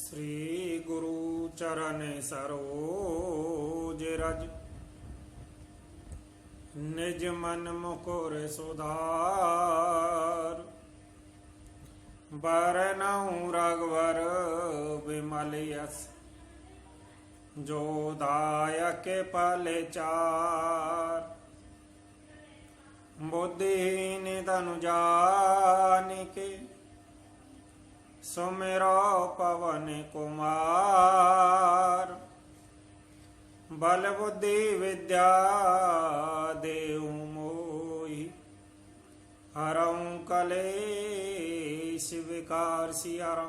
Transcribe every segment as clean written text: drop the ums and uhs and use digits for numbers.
श्री गुरु चरण सरोज रज, निज मन मुकुर सुधार। बरनउँ रघुवर विमल यस, जो दायक फल चार। बुद्धिहीन तनु जानिके, सुमिरो पवन कुमार। बल बुद्धि विद्या देहु मोहि, हरऊँ कलेश विकार सियारा।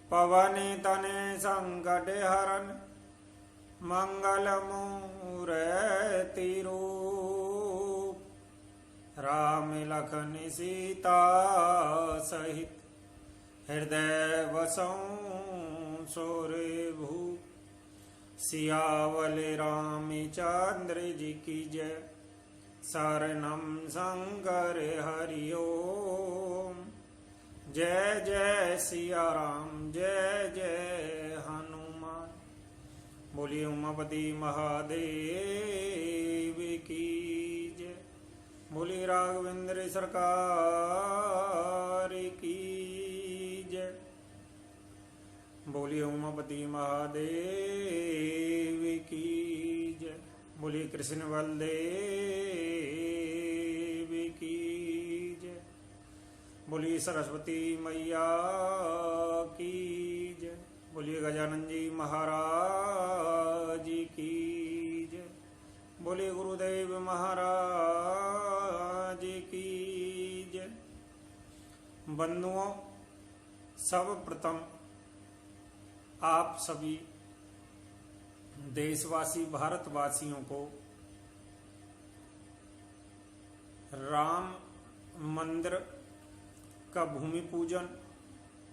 पवन तने संकट हरन, मंगल मूरति रूप। राम लखन सीता सहित, हृदय बसऊँ सूर्यभूप। सियावल रामचंद्र जी की जय, शरणम शंकर हरि ओम। जय जय सिया राम, जय जय हनुमान। बोलिए उमापति महादेव की जय। बोलिए राघवेंद्र सरकार की जय। बोलिए उमापति महादेव की जय। बोलिए कृष्ण बलदेव की जय। बोलिए सरस्वती मैया की जय। बोलिए गजानन जी महाराज की जय। बोलिए गुरुदेव महाराज की जय। बंधुओं, सर्वप्रथम आप सभी देशवासी भारतवासियों को राम मंदिर का भूमि पूजन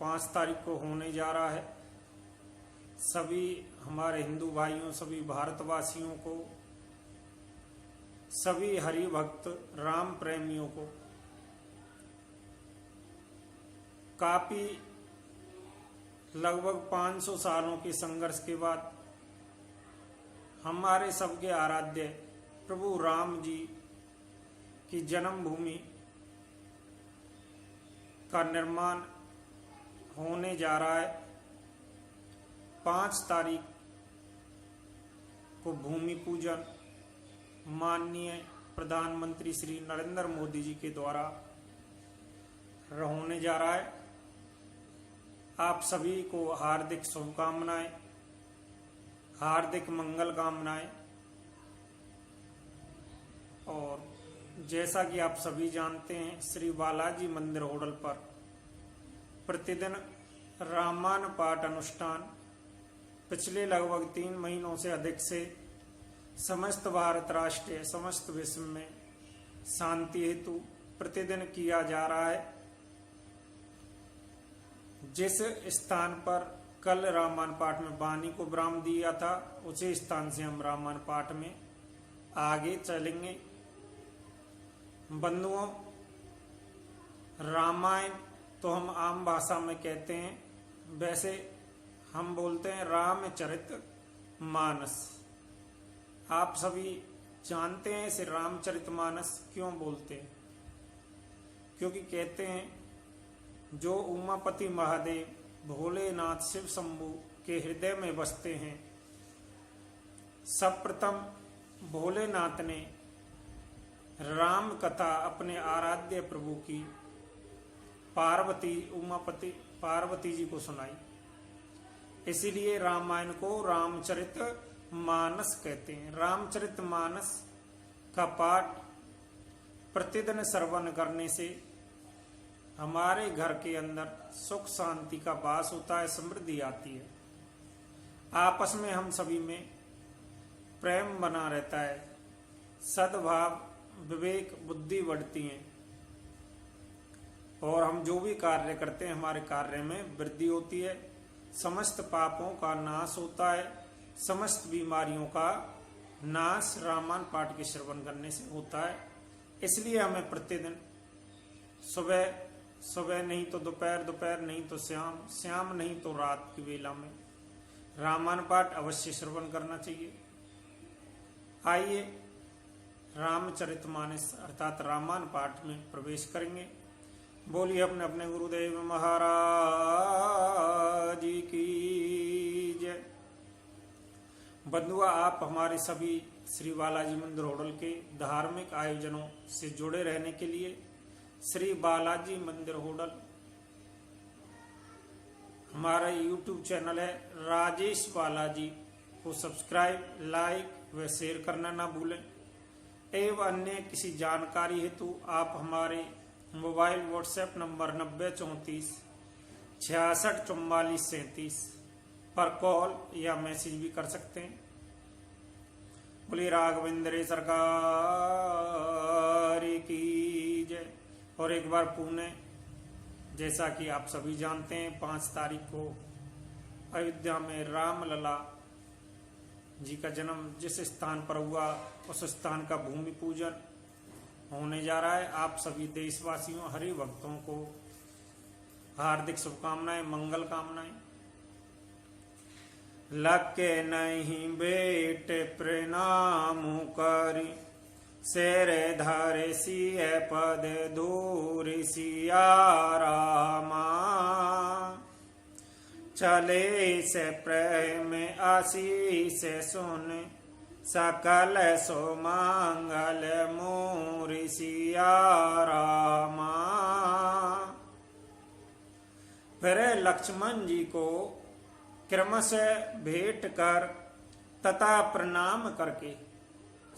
5 तारीख को होने जा रहा है। सभी हमारे हिंदू भाइयों, सभी भारतवासियों को, सभी हरि भक्त राम प्रेमियों को काफी लगभग 500 सालों के संघर्ष के बाद हमारे सबके आराध्य प्रभु राम जी की जन्मभूमि का निर्माण होने जा रहा है। 5 तारीख को भूमि पूजन माननीय प्रधानमंत्री श्री नरेंद्र मोदी जी के द्वारा होने जा रहा है। आप सभी को हार्दिक शुभकामनाएं, हार्दिक मंगल कामनाएं। और जैसा कि आप सभी जानते हैं, श्री बालाजी मंदिर होटल पर प्रतिदिन रामायण पाठ अनुष्ठान पिछले लगभग 3 महीनों से अधिक से समस्त भारत राष्ट्र, समस्त विश्व में शांति हेतु प्रतिदिन किया जा रहा है। जिस स्थान पर कल रामायण पाठ में वाणी को विराम दिया था, उसी स्थान से हम रामायण पाठ में आगे चलेंगे। बंधुओं, रामायण तो हम आम भाषा में कहते हैं, वैसे हम बोलते हैं रामचरित मानस। आप सभी जानते हैं इसे रामचरित मानस क्यों बोलते हैं? क्योंकि कहते हैं जो उमापति महादेव भोलेनाथ शिव शंभु के हृदय में बसते हैं, सर्वप्रथम भोलेनाथ ने राम कथा अपने आराध्य प्रभु की पार्वती, उमापति पार्वती जी को सुनाई। इसीलिए रामायण को रामचरित मानस कहते हैं। रामचरित मानस का पाठ प्रतिदिन श्रवण करने से हमारे घर के अंदर सुख शांति का वास होता है, समृद्धि आती है। आपस में हम सभी में प्रेम बना रहता है, सद्भाव, विवेक, बुद्धि बढ़ती है और हम जो भी कार्य करते हैं हमारे कार्य में वृद्धि होती है। समस्त पापों का नाश होता है, समस्त बीमारियों का नाश रामायण पाठ के श्रवण करने से होता है। इसलिए हमें प्रतिदिन सुबह सुबह नहीं तो दोपहर, दोपहर नहीं तो शाम, शाम नहीं तो रात की वेला में रामायण पाठ अवश्य श्रवण करना चाहिए। आइए रामचरितमानस अर्थात रामायण पाठ में प्रवेश करेंगे। बोलिए अपने अपने गुरुदेव महाराज की जय। बंधुआ, आप हमारे सभी श्री बालाजी मंदिर होडल के धार्मिक आयोजनों से जुड़े रहने के लिए श्री बालाजी मंदिर होडल हमारा यूट्यूब चैनल है राजेश बालाजी को सब्सक्राइब, लाइक व शेयर करना ना भूलें। एवं अन्य किसी जानकारी हेतु आप हमारे मोबाइल व्हाट्सएप नंबर 9034 66 44 37 पर कॉल या मैसेज भी कर सकते हैं। बोलिए राघवेंद्र सरकार की जय। और एक बार पुणे, जैसा कि आप सभी जानते हैं 5 तारीख को अयोध्या में रामलला जी का जन्म जिस स्थान पर हुआ उस स्थान का भूमि पूजन होने जा रहा है। आप सभी देशवासियों, हरि भक्तों को हार्दिक शुभकामनाएं, मंगल कामनाएं। लके नहीं बेटे प्रणाम करी, शेरे धरे सिय पद दूर सिया रामा। चले से प्रेम आशीष सुन, सकल सो मंगल मोर सिया रामा। फिर लक्ष्मण जी को क्रमशः भेंट कर तथा प्रणाम करके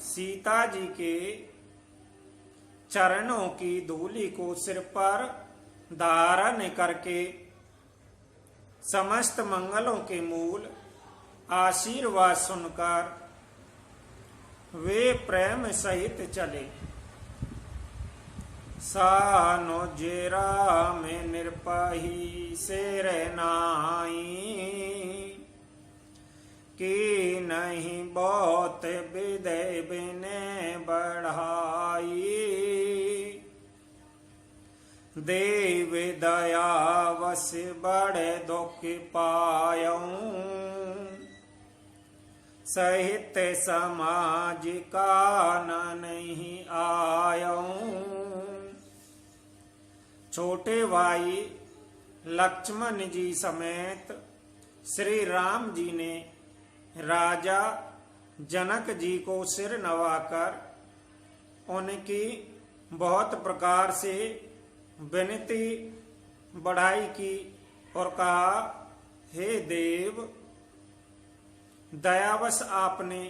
सीता जी के चरणों की धूलि को सिर पर धारण करके समस्त मंगलों के मूल आशीर्वाद सुनकर वे प्रेम सहित चले। सानो जेरा में निरपही शेर नाई, कि नहीं बहुत विदय बिने बढ़ाई। देव दयावश बड़े दुख पायऊं, सहित समाज का न नहीं आयऊं। छोटे भाई लक्ष्मण जी समेत श्री राम जी ने राजा जनक जी को सिर नवाकर उनकी बहुत प्रकार से विनती बढ़ाई की और कहा, हे देव, दयावश आपने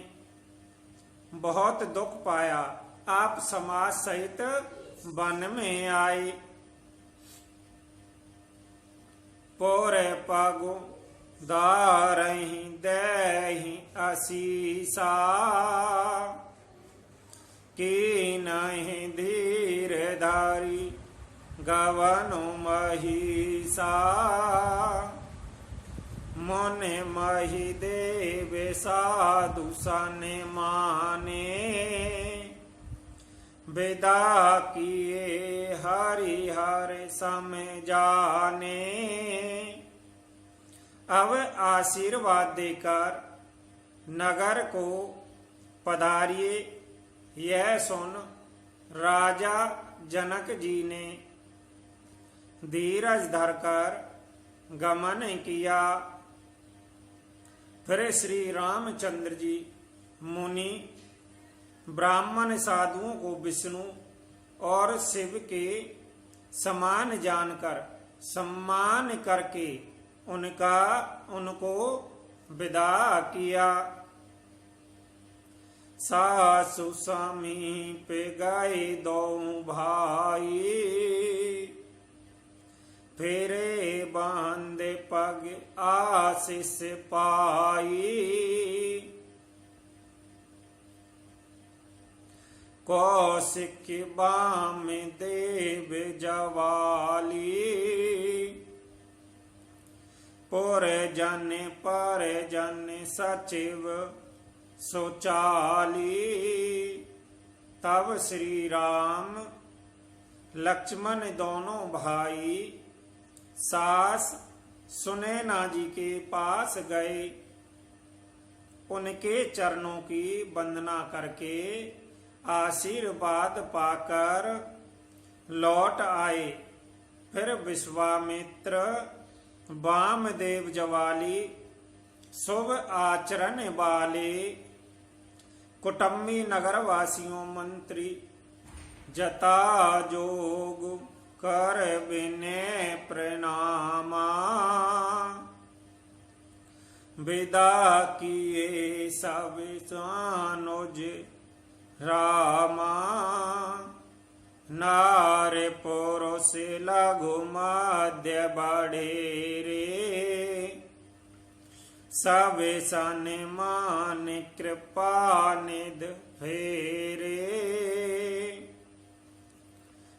बहुत दुख पाया, आप समाज सहित वन में आए। पोरे पागो दारही देहि आशीषा, कि नहीं धीर धारी गवनु महिषा। मोने मही देव साधु सने माने, विदा किए हरिहर समय जाने। अब आशीर्वाद देकर नगर को पधारिए, यह सुन राजा जनक जी ने धीरज धरकर गमन किया। फिर श्री रामचंद्र जी मुनि ब्राह्मण साधुओं को विष्णु और शिव के समान जानकर सम्मान करके उनको विदा किया। सासु समीप गए दो भाई, फेरे बांधे पग आशीष पाई। कौशिक बाम देव जवाली, पुर जन सचिव सोचाली। तब श्री राम लक्ष्मण दोनों भाई सास सुनैना जी के पास गए। उनके चरणों की वंदना करके आशीर्वाद पाकर लौट आए। फिर विश्वामित्र वामदेव जवाली शुभ आचरण वाले कुटुंबी नगर वासियों मंत्री जता जोग कर विनय प्रणामा। विदा किए सब सानुज रामा। नार पुरुष लघु मध्य बड़ेरे। सब सन मान कृपा निध फेरे।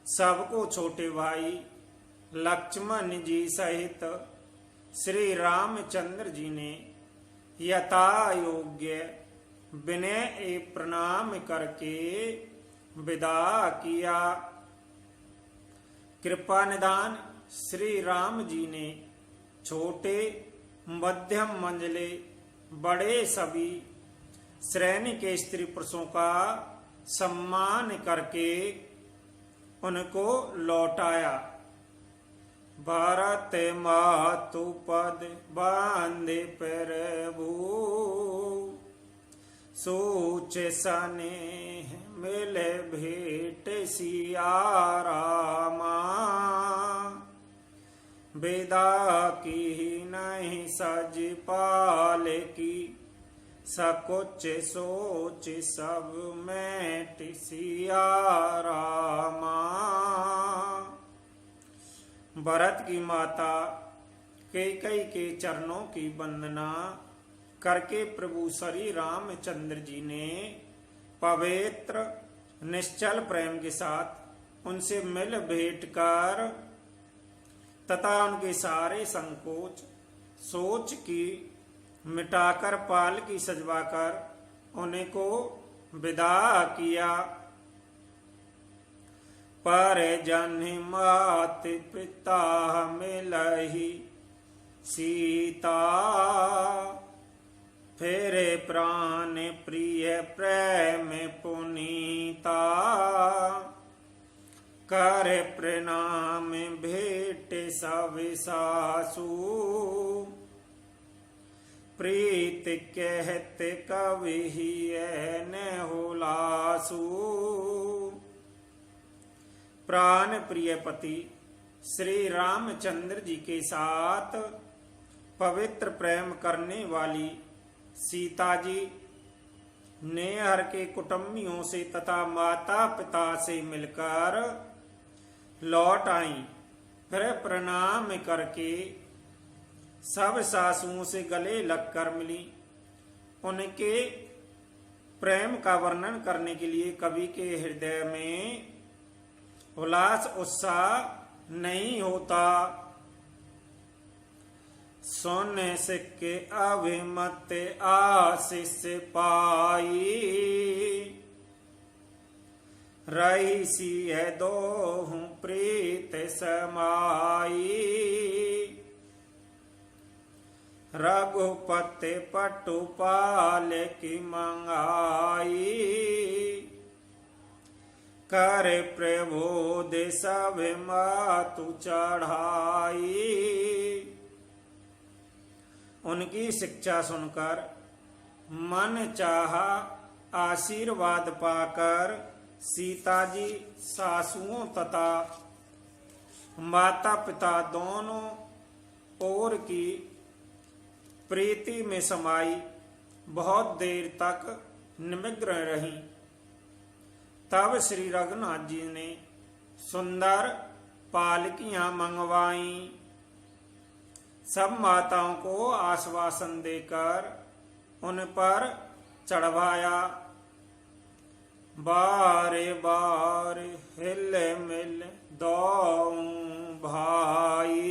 सबको छोटे भाई लक्ष्मण जी सहित श्री रामचंद्र जी ने यथा योग्य विनय एवं प्रणाम करके विदा किया। कृपा निदान श्री राम जी ने छोटे मध्यम मंझले बड़े सभी श्रेणी के स्त्री पुरुषों का सम्मान करके उनको लौटाया। भारत मातु पद बांधे प्रभु। सोच सनेह मिले भेंट सिया रामा। विदा की नहीं सज पाल की। सकुच सोच सब में सिया रामा। भरत की माता कैकेयी के चरणों की वंदना करके प्रभु श्री रामचंद्र जी ने पवित्र निश्चल प्रेम के साथ उनसे मिल भेंट कर तथा उनके सारे संकोच सोच की मिटाकर पाल की सजवाकर उन्हें को विदा किया। पर जन मात पिता मिलहि सीता। फेरे प्राण प्रिय प्रेम पुनीता। कर प्रणाम भेंट सब सासु। प्रीत कहत कवि न हुलासु। प्राण प्रिय पति श्री रामचंद्र जी के साथ पवित्र प्रेम करने वाली सीता जी नेहर के कुटुंबियों से तथा माता पिता से मिलकर लौट आई। फिर प्रणाम करके सब सासुओं से गले लगकर मिली। उनके प्रेम का वर्णन करने के लिए कवि के हृदय में उल्लास उत्साह नहीं होता। सुन सिक्के अभिमत आशीष पाई। रही सी है दोहु प्रीत समाई। रघुपति पटुपाल की मंगाई। कर प्रबोध सब मातु चढ़ाई। उनकी शिक्षा सुनकर मन चाहा आशीर्वाद पाकर सीता जी सासुओं तथा माता पिता दोनों ओर की प्रीति में समाई बहुत देर तक निमग्न रही। तब श्री रघुनाथ जी ने सुंदर पालकियां मंगवाई। सब माताओं को आश्वासन देकर उन पर चढ़वाया। बारे बार हिल मिल दौं भाई।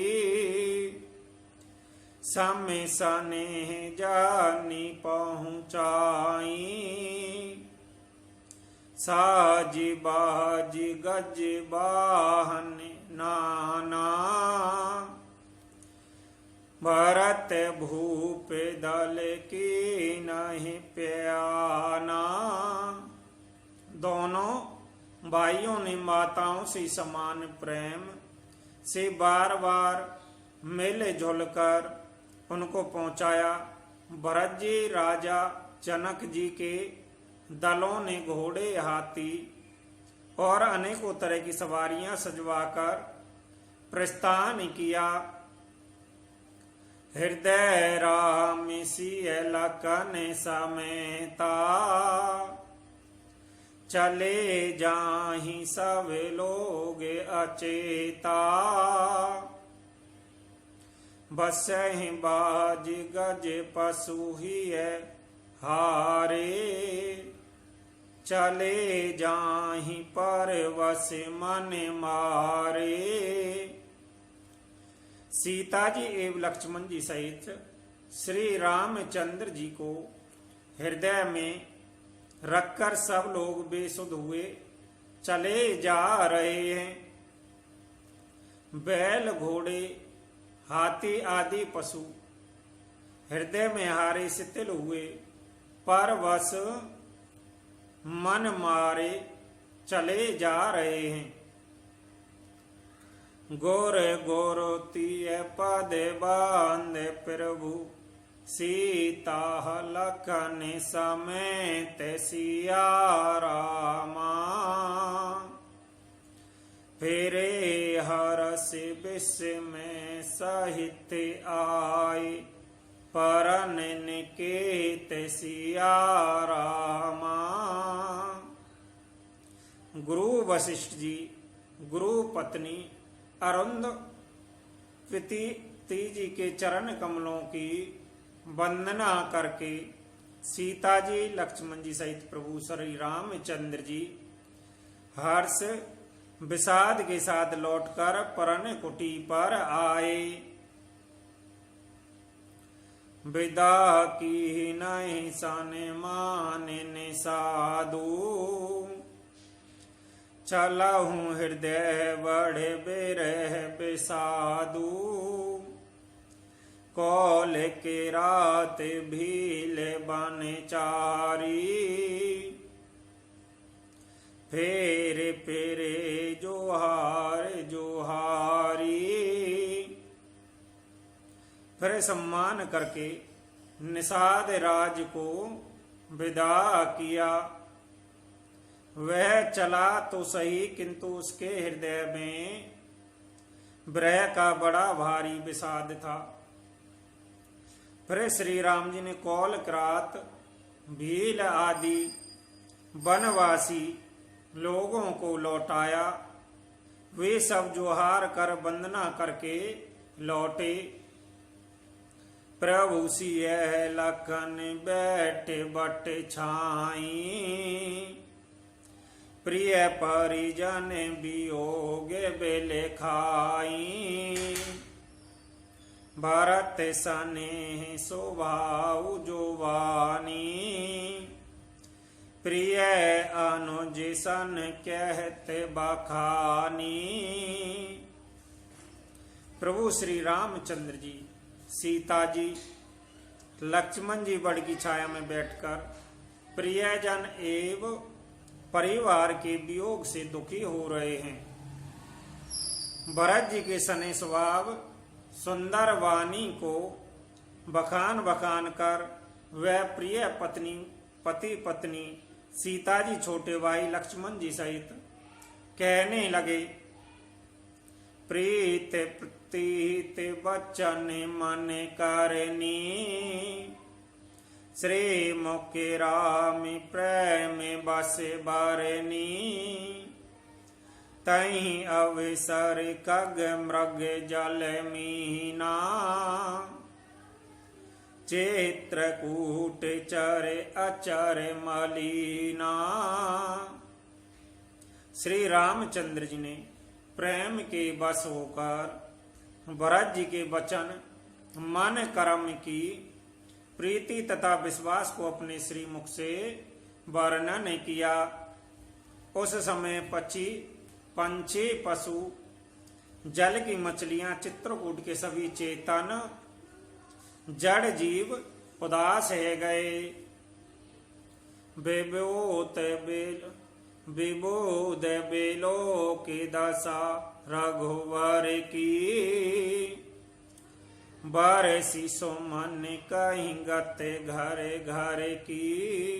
समय सनेह जानी पहुँचाई। साज बाज गज बाहन नाना, भरत भूप दल की नहीं प्याना। दोनों भाइयों ने माताओं से समान प्रेम से बार बार मेले झुलकर उनको पहुंचाया। भरत जी राजा जनक जी के दलों ने घोड़े, हाथी और अनेकों तरह की सवारियां सजवाकर प्रस्थान किया। हृदय राम सिय लखन समेता, चले जाहि सब लोग अचेता। बसहि बाज गज पशु हिय हारे, चले जाहि परवश मन मारे। सीता जी एवं लक्ष्मण जी सहित श्री रामचंद्र जी को हृदय में रखकर सब लोग बेसुध हुए चले जा रहे हैं। बैल, घोड़े, हाथी आदि पशु हृदय में हारे शिथिल हुए, परवश मन मारे चले जा रहे हैं। गोर गोरोतीय पद बांध प्रभु, सीता लखन समेत सिया रामा। फेरे हरस विस्मय सहित आए, परन निकेत सिया रामा। गुरु वशिष्ठ जी गुरु पत्नी अरुंधति जी के चरण कमलों की वंदना करके सीता जी, लक्ष्मण जी सहित प्रभु श्री रामचंद्र जी हर्ष विषाद के साथ लौटकर परन कुटी पर आए। विदा की नहीं सन माने साधु, चलहूँ हृदय बढ़े बिरह बिसाधु। कौल के रात भील बन चारी, फेरे फेरे जोहार जोहारी। फिर सम्मान करके निषाद राज को विदा किया। वह चला तो सही, किंतु उसके हृदय में विरह का बड़ा भारी विषाद था। फिर श्री राम जी ने कौल, क्रात, भील आदि वनवासी लोगों को लौटाया। वे सब जोहार कर वंदना करके लौटे। प्रभु सिय लखन बैठे बट छाई, प्रिय परिजन वियोग बेले खाई। भरत सनेह स्वभाव जोवानी, प्रिय अनुज सन कहते बखानी। प्रभु श्री रामचंद्र जी, सीता जी, लक्ष्मण जी बड़ की छाया में बैठकर प्रियजन एवं परिवार के वियोग से दुखी हो रहे हैं। भरत जी के सने स्वभाव सुंदर वाणी को बखान बखान कर वह प्रिय पत्नी, पति पत्नी सीता जी, छोटे भाई लक्ष्मण जी सहित कहने लगे। प्रीत प्रतीत वचन मन करनी, श्री मुखे राम प्रेम बस बारनी। तही अवसर कग मृग जल मीना, चित्रकूट चर अचर मलीना। श्री रामचंद्र जी ने प्रेम के बस होकर भरत जी के वचन, मन कर्म की प्रीति तथा विश्वास को अपने श्री मुख से वर्णन किया। उस समय पक्षी पंछी पशु जल की मछलियां चित्रकूट के सभी चेतन जड़ जीव उदास है गए। बेबोत बेल विबोध बेलो की दशा रघुवर की बरसी सुमन कहीं गते घरे घरे की।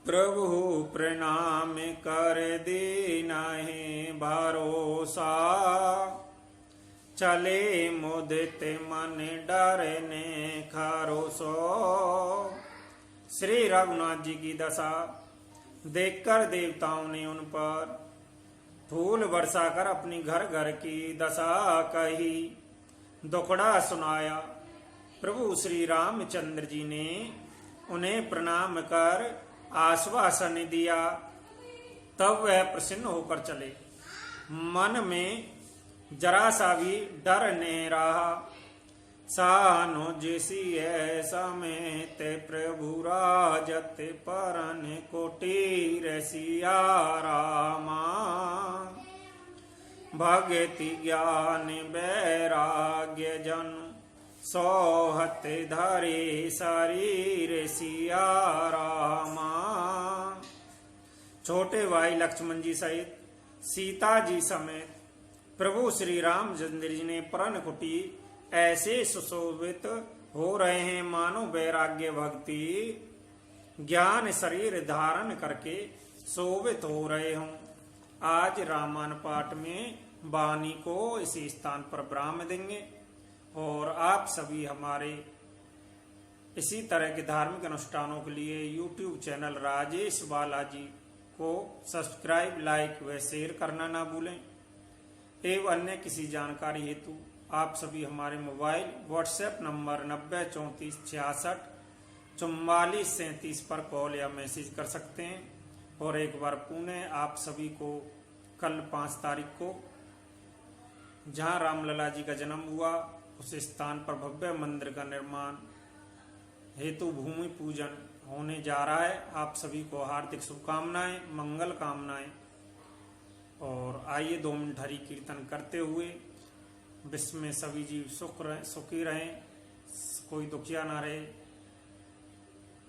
प्रभु प्रणाम कर दीना है भरोसा चले मुदित मन डरने खरोसो। श्री रघुनाथ जी की दशा देखकर देवताओं ने उन पर फूल बरसा कर अपनी घर घर की दशा कही, दुखड़ा सुनाया। प्रभु श्री रामचंद्र जी ने उन्हें प्रणाम कर आश्वासन दिया। तब वह प्रसन्न होकर चले। मन में जरा सा भी डर नहीं रहा। सानो जैसी समेत प्रभु राजत परन कोटि रसिया रामा। भगति ज्ञान वैराग्य जन सोहत धरे शरीर सिया रामा। छोटे भाई लक्ष्मण जी सहित सीता जी समेत प्रभु श्री रामचंद्र जी ने परन कुटी ऐसे सुशोभित हो रहे हैं मानो वैराग्य भक्ति ज्ञान शरीर धारण करके शोभित हो रहे हों। आज रामायण पाठ में वाणी को इसी स्थान पर विराम देंगे और आप सभी हमारे इसी तरह के धार्मिक अनुष्ठानों के लिए YouTube चैनल राजेश बालाजी को सब्सक्राइब, लाइक व शेयर करना ना भूलें। एवं अन्य किसी जानकारी हेतु आप सभी हमारे मोबाइल व्हाट्सएप नंबर 9034664437 पर कॉल या मैसेज कर सकते हैं। और एक बार पुनः आप सभी को कल 5 तारीख को जहां रामलला जी का जन्म हुआ उस स्थान पर भव्य मंदिर का निर्माण हेतु भूमि पूजन होने जा रहा है। आप सभी को हार्दिक शुभकामनाएं, मंगल कामनाएं। और आइए 2 मिनट हरि कीर्तन करते हुए विश्व में सभी जीव सुखी रहें, कोई दुखिया ना रहे,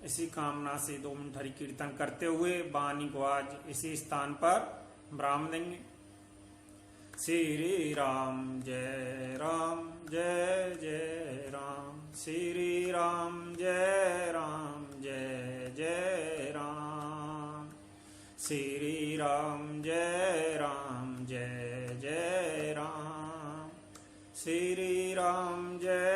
इसी कामना से 2 मिनट हरि कीर्तन करते हुए वाणी को आज इसी स्थान पर विराम देंगे। श्री राम जय जय राम, श्री राम जय जय राम, श्री राम जय जय राम, श्री राम जय